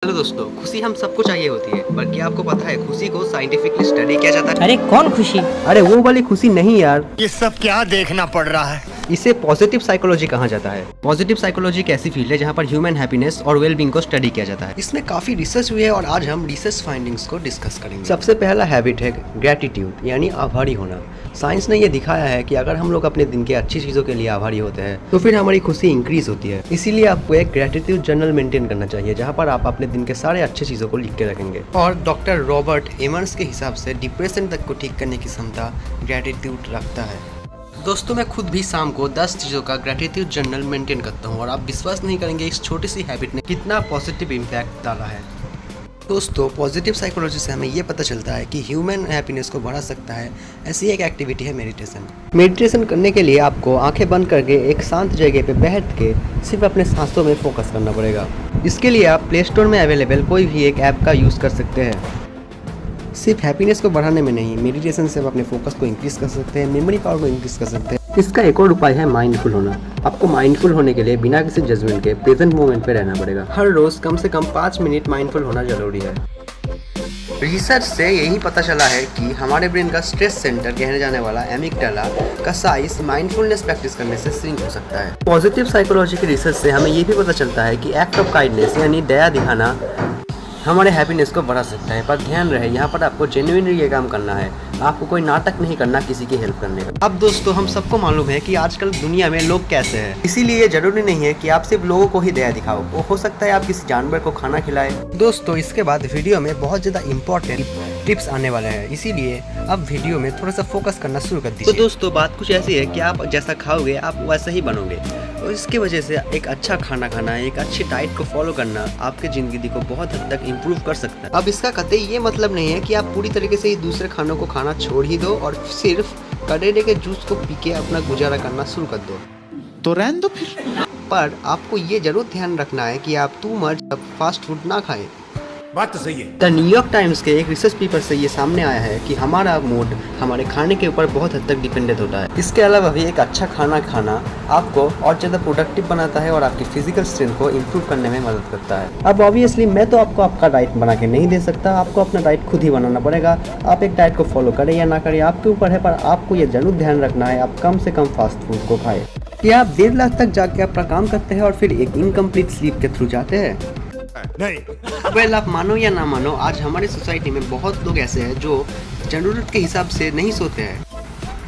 Hello दोस्तों, खुशी हम सबको चाहिए होती है, पर क्या आपको पता है खुशी को साइंटिफिकली स्टडी किया जाता है? अरे कौन खुशी? अरे वो वाली खुशी नहीं यार, ये सब क्या देखना पड़ रहा है। इसे पॉजिटिव साइकोलॉजी कहा जाता है। पॉजिटिव साइकोलॉजी एक ऐसी फील्ड है जहाँ पर ह्यूमन हैप्पीनेस और वेलबींग को स्टडी किया जाता है। इसमें काफी रिसर्च हुई है और आज हम रिसर्च फाइंडिंग्स को डिस्कस करेंगे। सबसे पहला हैबिट है ग्रेटिट्यूड, यानी आभारी होना। साइंस ने ये दिखाया है कि अगर हम लोग अपने दिन के अच्छी चीजों के लिए आभारी होते हैं तो फिर हमारी खुशी इंक्रीज होती है। इसीलिए आपको एक ग्रेटिट्यूड जर्नल मेंटेन करना चाहिए जहाँ पर आप अपने दिन के सारे अच्छे चीजों को लिख के रखेंगे। और डॉक्टर रॉबर्ट एमर्स के हिसाब से डिप्रेशन तक को ठीक करने की क्षमता ग्रेटिट्यूड रखता है। दोस्तों, मैं खुद भी शाम को 10 चीज़ों का ग्रेटिट्यूड जर्नल मेंटेन करता हूँ और आप विश्वास नहीं करेंगे इस छोटी सी हैबिट ने कितना पॉजिटिव इम्पैक्ट डाला है। दोस्तों, पॉजिटिव साइकोलॉजी से हमें ये पता चलता है कि ह्यूमन हैप्पीनेस को बढ़ा सकता है ऐसी एक एक्टिविटी है मेडिटेशन। मेडिटेशन करने के लिए आपको आंखें बंद करके एक शांत जगह पे बैठ के सिर्फ अपने सांसों में फोकस करना पड़ेगा। इसके लिए आप प्ले स्टोर में अवेलेबल कोई भी एक ऐप का यूज़ कर सकते हैं। सिर्फ हैप्पीनेस को बढ़ाने में नहीं, मेडिटेशन से आप अपने फोकस को इंक्रीज कर सकते हैं, मेमोरी पावर को इंक्रीज कर सकते हैं। इसका एक और उपाय है माइंडफुल होना। आपको माइंडफुल होने के लिए बिना किसी जजमेंट के प्रेजेंट मोमेंट पे रहना पड़ेगा। हर रोज कम से कम 5 मिनट माइंडफुल होना जरूरी है। रिसर्च से यही पता चला है कि हमारे ब्रेन का स्ट्रेस सेंटर कहने जाने वाला एमिगडाला का साइज माइंडफुलनेस प्रैक्टिस करने से श्रिंक हो सकता है। पॉजिटिव साइकोलॉजी की रिसर्च से हमें ये भी पता चलता है कि एक्ट ऑफ काइंडनेस यानी दया दिखाना हमारे हैप्पीनेस को बढ़ा सकता है। पर ध्यान रहे, यहाँ पर आपको जेन्युइनली ये काम करना है, आपको कोई नाटक नहीं करना किसी की हेल्प करने का। अब दोस्तों, हम सबको मालूम है कि आजकल दुनिया में लोग कैसे हैं, इसीलिए जरूरी नहीं है कि आप सिर्फ लोगों को ही दया दिखाओ, वो हो सकता है आप किसी जानवर को खाना खिलाए। दोस्तों, इसके बाद वीडियो में बहुत ज्यादा इंपॉर्टेंट टिप्स आने वाले हैं, इसीलिए अब वीडियो में थोड़ा सा फोकस करना शुरू कर दीजिए। तो दोस्तों, बात कुछ ऐसी है कि आप जैसा खाओगे आप वैसा ही बनोगे, और इसकी वजह से एक अच्छा खाना खाना, एक अच्छी डाइट को फॉलो करना आपके जिंदगी को बहुत हद तक इम्प्रूव कर सकता है। अब इसका कतई ये मतलब नहीं है कि आप पूरी तरीके से ही दूसरे खानों को खाना छोड़ ही दो और सिर्फ करेले के जूस को पी के अपना गुजारा करना शुरू कर दो, तो रहने दो फिर। पर आपको ये जरूर ध्यान रखना है कि आप टू मच फास्ट फूड ना खाएं। बात तो सही है। द न्यूयॉर्क टाइम्स के एक रिसर्च पेपर से ये सामने आया है कि हमारा मूड हमारे खाने के ऊपर बहुत हद तक डिपेंडेंट होता है। इसके अलावा भी एक अच्छा खाना खाना आपको और ज़्यादा प्रोडक्टिव बनाता है और आपकी फिजिकल स्ट्रेंथ को इम्प्रूव करने में मदद करता है। अब ऑब्वियसली मैं तो आपको आपका डाइट बना के नहीं दे सकता, आपको अपना डाइट खुद ही बनाना पड़ेगा। आप एक डाइट को फॉलो करें या ना करें आपके ऊपर है, पर आपको ये जरूर ध्यान रखना है आप कम से कम फास्ट फूड को खाएं। क्या आप देर रात तक जाग के अपना काम करते हैं और फिर एक इनकम्प्लीट स्लीप के थ्रू जाते हैं? नहीं। वेल, आप मानो या ना मानो, आज हमारी सोसाइटी में बहुत लोग ऐसे हैं जो ज़रूरत के हिसाब से नहीं सोते हैं।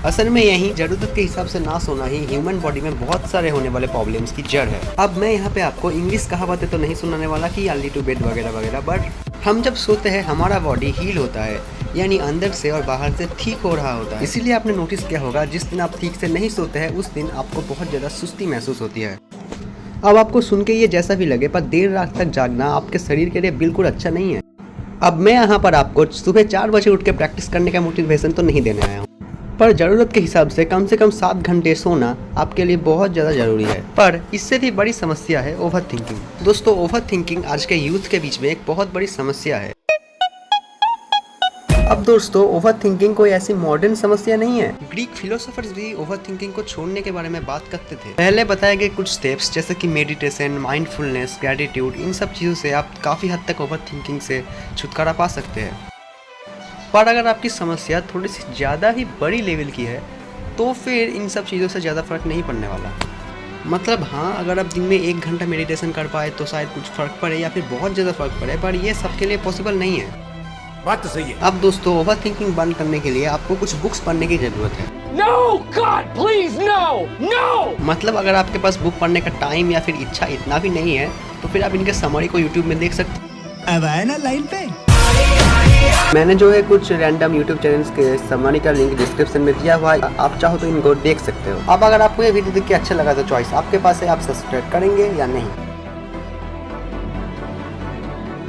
असल में यही ज़रूरत के हिसाब से ना सोना ही ह्यूमन बॉडी में बहुत सारे होने वाले प्रॉब्लम्स की जड़ है। अब मैं यहाँ पे आपको इंग्लिश कहावतें तो नहीं सुनाने वाला कि अर्ली टू बेड वगैरह वगैरह, बट हम जब सोते हैं हमारा बॉडी हील होता है, यानी अंदर से और बाहर से ठीक हो रहा होता है। इसीलिए आपने नोटिस किया होगा जिस दिन आप ठीक से नहीं सोते हैं उस दिन आपको बहुत ज़्यादा सुस्ती महसूस होती है। अब आपको सुन के ये जैसा भी लगे, पर देर रात तक जागना आपके शरीर के लिए बिल्कुल अच्छा नहीं है। अब मैं यहाँ पर आपको सुबह 4 बजे उठ के प्रैक्टिस करने का मोटिवेशन तो नहीं देने आया हूँ, पर ज़रूरत के हिसाब से कम 7 घंटे सोना आपके लिए बहुत ज़्यादा ज़रूरी है। पर इससे भी बड़ी समस्या है ओवर थिंकिंग। दोस्तों, ओवर थिंकिंग आज के यूथ के बीच में एक बहुत बड़ी समस्या है। अब दोस्तों, ओवर थिंकिंग कोई ऐसी मॉडर्न समस्या नहीं है। ग्रीक फिलोसोफर्स भी ओवर थिंकिंग को छोड़ने के बारे में बात करते थे। पहले बताए गए कुछ स्टेप्स जैसे कि मेडिटेशन, माइंडफुलनेस, ग्रेटिट्यूड, इन सब चीज़ों से आप काफ़ी हद तक ओवर थिंकिंग से छुटकारा पा सकते हैं। पर अगर आपकी समस्या थोड़ी सी ज़्यादा ही बड़ी लेवल की है तो फिर इन सब चीज़ों से ज़्यादा फर्क नहीं पड़ने वाला। मतलब हाँ, अगर आप दिन में 1 घंटा मेडिटेशन कर पाए तो शायद कुछ फ़र्क पड़े या फिर बहुत ज़्यादा फ़र्क पड़े, पर ये सबके लिए पॉसिबल नहीं है। बात तो सही है। अब दोस्तों, ओवर थिंकिंग बंद करने के लिए आपको कुछ बुक्स पढ़ने की जरूरत है। No, God, please, no, no! मतलब अगर आपके पास बुक पढ़ने का टाइम या फिर इच्छा इतना भी नहीं है तो फिर आप इनके समरी को यूट्यूब में देख सकते हैं। अब आए ना लाइन पे। मैंने जो है कुछ रैंडम यूट्यूब चैनल्स के समरी का लिंक डिस्क्रिप्शन में दिया हुआ है, आप चाहो तो इनको देख सकते हो। अब अगर आपको ये वीडियो देख के अच्छा लगा तो चॉइस आपके पास है, आप सब्सक्राइब करेंगे या नहीं।